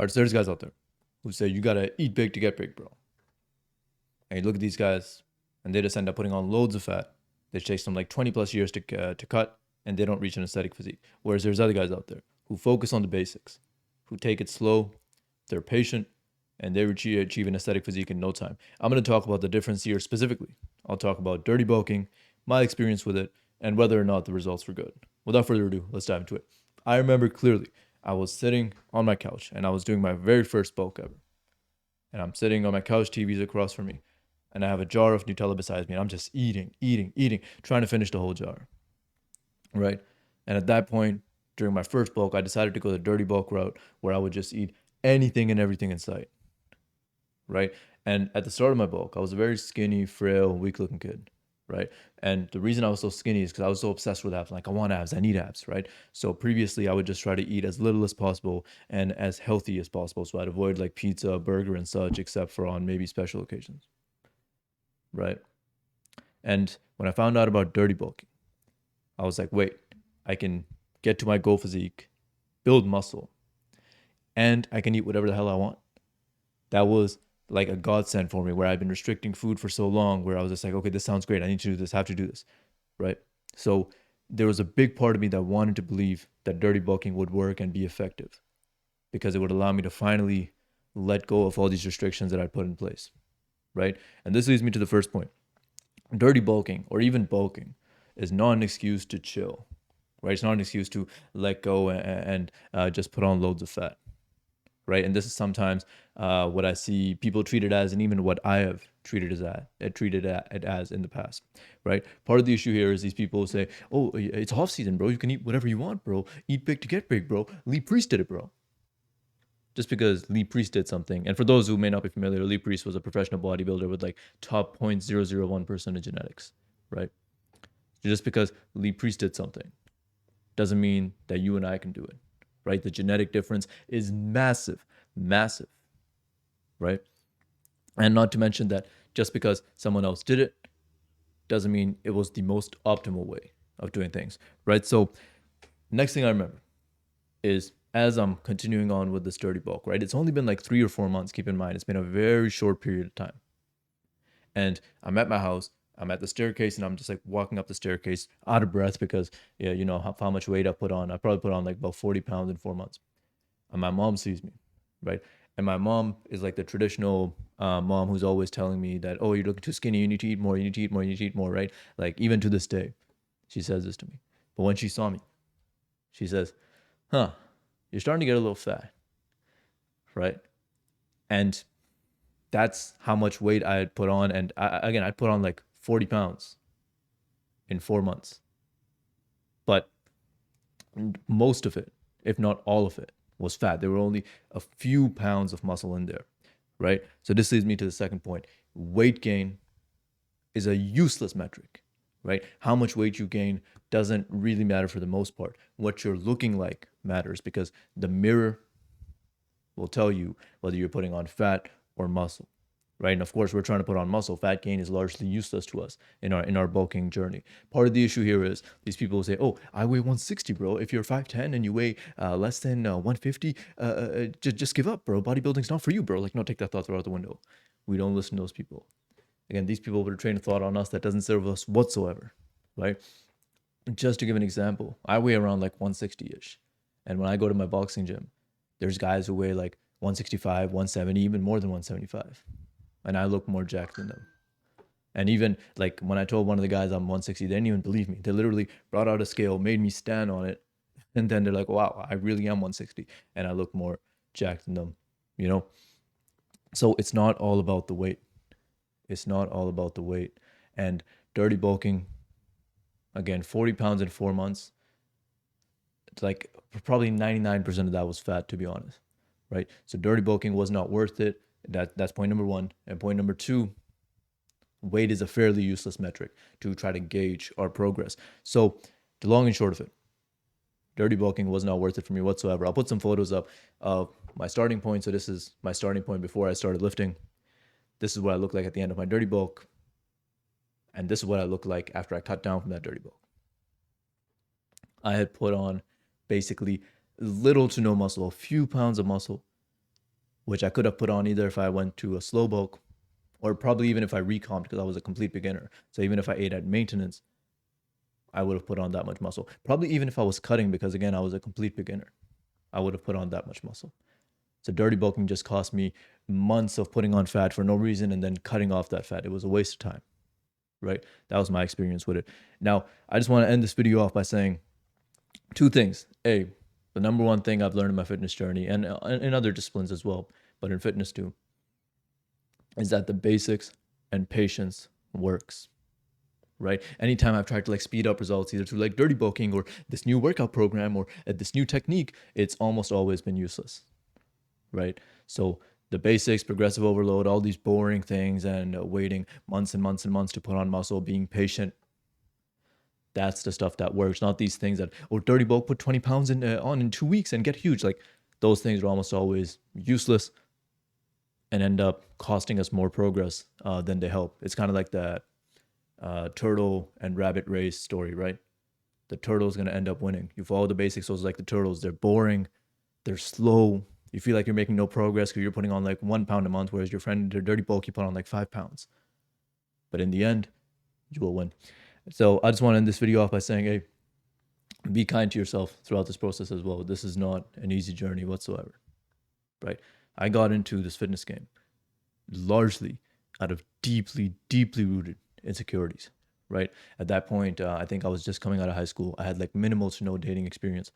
There's guys out there who say you gotta eat big to get big, bro. And you look at these guys, and they just end up putting on loads of fat. They takes them like 20 plus years to cut, and they don't reach an aesthetic physique. Whereas there's other guys out there who focus on the basics, who take it slow, they're patient, and they achieve an aesthetic physique in no time. I'm going to talk about the difference here specifically. I'll talk about dirty bulking, my experience with it, and whether or not the results were good. Without further ado, let's dive into it. I remember clearly I was sitting on my couch and I was doing my very first bulk ever. And I'm sitting on my couch, TV's across from me, and I have a jar of Nutella beside me, and I'm just eating, trying to finish the whole jar, right? And at that point, during my first bulk, I decided to go the dirty bulk route where I would just eat anything and everything in sight, right? And at the start of my bulk, I was a very skinny, frail, weak-looking kid, right? And the reason I was so skinny is because I was so obsessed with abs. Like, I want abs, I need abs, right? So previously, I would just try to eat as little as possible and as healthy as possible. So I'd avoid like pizza, burger, and such, except for on maybe special occasions, right? And when I found out about dirty bulking, I was like, wait, I can get to my goal physique, build muscle, and I can eat whatever the hell I want. That was like a godsend for me where I'd been restricting food for so long where I was just like, okay, this sounds great. I need to do this, have to do this, right? So there was a big part of me that wanted to believe that dirty bulking would work and be effective because it would allow me to finally let go of all these restrictions that I put in place, right? And this leads me to the first point. Dirty bulking or even bulking is not an excuse to chill, right? It's not an excuse to let go and just put on loads of fat, right? And this is sometimes what I see people treat it as, and even what I have treated it as in the past, right? Part of the issue here is these people say, "Oh, it's off season, bro. You can eat whatever you want, bro. Eat big to get big, bro. Lee Priest did it, bro." Just because Lee Priest did something, and for those who may not be familiar, Lee Priest was a professional bodybuilder with like top 0.001% of genetics, right? Just because Lee Priest did something doesn't mean that you and I can do it, right? The genetic difference is massive, massive, right? And not to mention that just because someone else did it doesn't mean it was the most optimal way of doing things, right? So, next thing I remember is as I'm continuing on with this dirty bulk, right? It's only been like 3 or 4 months, keep in mind. It's been a very short period of time. And I'm at my house, I'm at the staircase, and I'm just like walking up the staircase out of breath because, yeah, you know how much weight I put on. I probably put on like about 40 pounds in 4 months. And my mom sees me, right? And my mom is like the traditional mom who's always telling me that, oh, you're looking too skinny, you need to eat more, you need to eat more, you need to eat more, right? Like, even to this day, she says this to me. But when she saw me, she says, huh, you're starting to get a little fat, right? And that's how much weight I had put on. And again, I put on like 40 pounds in 4 months. But most of it, if not all of it, was fat. There were only a few pounds of muscle in there, right? So this leads me to the second point. Weight gain is a useless metric, right? How much weight you gain doesn't really matter for the most part. What you're looking like matters because the mirror will tell you whether you're putting on fat or muscle, right? And of course, we're trying to put on muscle. Fat gain is largely useless to us in our bulking journey. Part of the issue here is these people say, "Oh, I weigh 160, bro. If you're 5'10 and you weigh less than 150, just give up, bro. Bodybuilding's not for you, bro." Like, no, take that thought out the window. We don't listen to those people. Again, these people put a train of thought on us that doesn't serve us whatsoever, right? Just to give an example, I weigh around like 160-ish. And when I go to my boxing gym, there's guys who weigh like 165, 170, even more than 175. And I look more jacked than them. And even like when I told one of the guys I'm 160, they didn't even believe me. They literally brought out a scale, made me stand on it. And then they're like, wow, I really am 160. And I look more jacked than them, you know? So it's not all about the weight. It's not all about the weight. And dirty bulking, again, 40 pounds in 4 months, it's like probably 99% of that was fat, to be honest, right? So dirty bulking was not worth it. That's point number one. And point number two, weight is a fairly useless metric to try to gauge our progress. So the long and short of it, dirty bulking was not worth it for me whatsoever. I'll put some photos up of my starting point. So this is my starting point before I started lifting. This is what I look like at the end of my dirty bulk. And this is what I look like after I cut down from that dirty bulk. I had put on basically little to no muscle, a few pounds of muscle, which I could have put on either if I went to a slow bulk or probably even if I recomped because I was a complete beginner. So even if I ate at maintenance, I would have put on that much muscle. Probably even if I was cutting because again, I was a complete beginner, I would have put on that much muscle. So dirty bulking just cost me months of putting on fat for no reason and then cutting off that fat. It was a waste of time, right? That was my experience with it. Now, I just want to end this video off by saying two things. A, the number one thing I've learned in my fitness journey and in other disciplines as well, but in fitness too, is that the basics and patience works, right? Anytime I've tried to like speed up results, either through like dirty bulking or this new workout program or this new technique, it's almost always been useless, right? So the basics, progressive overload, all these boring things and waiting months and months and months to put on muscle, being patient, that's the stuff that works. Not these things that, oh, dirty bulk, put 20 pounds on in 2 weeks and get huge. Like those things are almost always useless and end up costing us more progress than they help. It's kind of like that turtle and rabbit race story, right? The turtle is going to end up winning. You follow the basics, those are like the turtles. They're boring, they're slow. You feel like you're making no progress because you're putting on like 1 pound a month, whereas your friend, their dirty bulk, you put on like 5 pounds. But in the end, you will win. So I just want to end this video off by saying, hey, be kind to yourself throughout this process as well. This is not an easy journey whatsoever, right? I got into this fitness game largely out of deeply, deeply rooted insecurities, right? At that point, I think I was just coming out of high school. I had like minimal to no dating experience.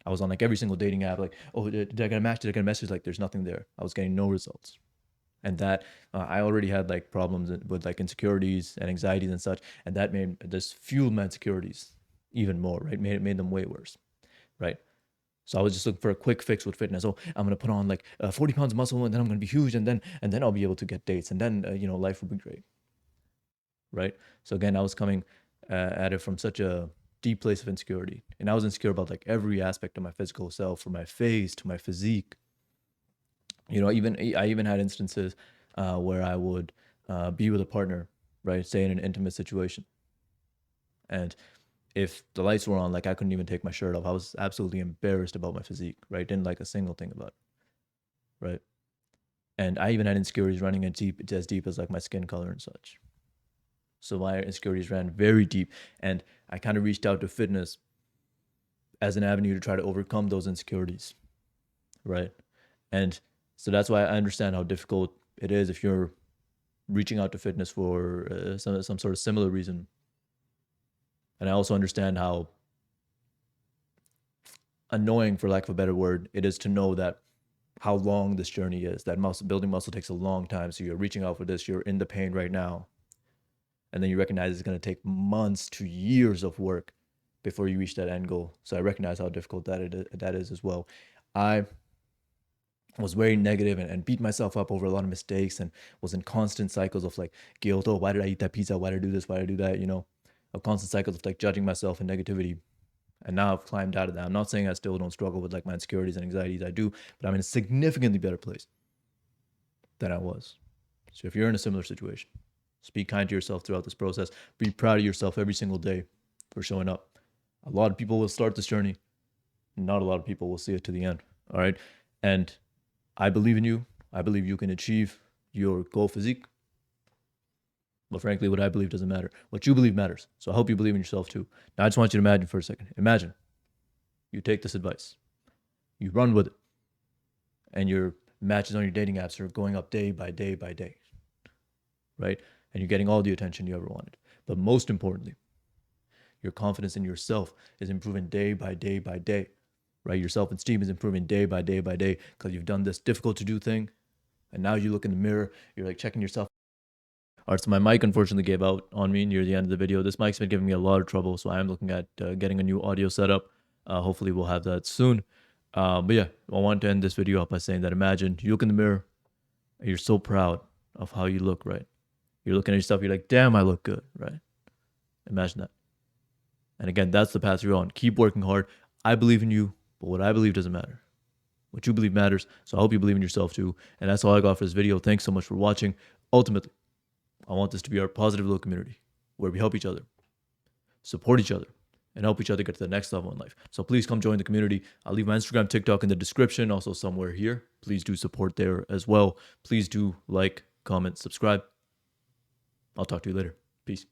I was on like every single dating app, like, oh, did I get a match? Did I get a message? Like, there's nothing there. I was getting no results. And that I already had like problems with like insecurities and anxieties and such. And that made this fueled my insecurities even more, right? Made them way worse, right? So I was just looking for a quick fix with fitness. Oh, I'm gonna put on like 40 pounds of muscle, and then I'm gonna be huge, and then I'll be able to get dates, and then life will be great, right? So again, I was coming at it from such a deep place of insecurity, and I was insecure about like every aspect of my physical self, from my face to my physique. I even had instances where I would be with a partner, right? Say in an intimate situation, and if the lights were on, like I couldn't even take my shirt off. I was absolutely embarrassed about my physique, right? Didn't like a single thing about it, right? And I even had insecurities running as deep as like my skin color and such. So my insecurities ran very deep, and I kind of reached out to fitness as an avenue to try to overcome those insecurities, right? And so that's why I understand how difficult it is if you're reaching out to fitness for some sort of similar reason. And I also understand how annoying, for lack of a better word, it is to know that how long this journey is. That building muscle takes a long time. So you're reaching out for this, you're in the pain right now. And then you recognize it's going to take months to years of work before you reach that end goal. So I recognize how difficult that is as well. I was very negative and beat myself up over a lot of mistakes and was in constant cycles of like guilt. Oh, why did I eat that pizza? Why did I do this? Why did I do that? A constant cycle of like judging myself and negativity. And now I've climbed out of that. I'm not saying I still don't struggle with like my insecurities and anxieties. I do, but I'm in a significantly better place than I was. So if you're in a similar situation, just be kind to yourself throughout this process. Be proud of yourself every single day for showing up. A lot of people will start this journey. Not a lot of people will see it to the end. All right. And I believe in you. I believe you can achieve your goal physique. But frankly, what I believe doesn't matter. What you believe matters. So I hope you believe in yourself too. Now I just want you to imagine for a second. Imagine you take this advice, you run with it, and your matches on your dating apps are going up day by day by day, right? And you're getting all the attention you ever wanted. But most importantly, your confidence in yourself is improving day by day by day, right? Your self-esteem is improving day by day by day because you've done this difficult to do thing. And now you look in the mirror, you're like checking yourself. All right, so my mic unfortunately gave out on me near the end of the video. This mic's been giving me a lot of trouble, so I am looking at getting a new audio setup. Hopefully we'll have that soon. But yeah, I want to end this video up by saying that imagine you look in the mirror and you're so proud of how you look, right? You're looking at yourself, you're like, damn, I look good, right? Imagine that. And again, that's the path you're on. Keep working hard. I believe in you, but what I believe doesn't matter. What you believe matters. So I hope you believe in yourself too. And that's all I got for this video. Thanks so much for watching. Ultimately, I want this to be our positive little community where we help each other, support each other, and help each other get to the next level in life. So please come join the community. I'll leave my Instagram, TikTok in the description, also somewhere here. Please do support there as well. Please do like, comment, subscribe. I'll talk to you later. Peace.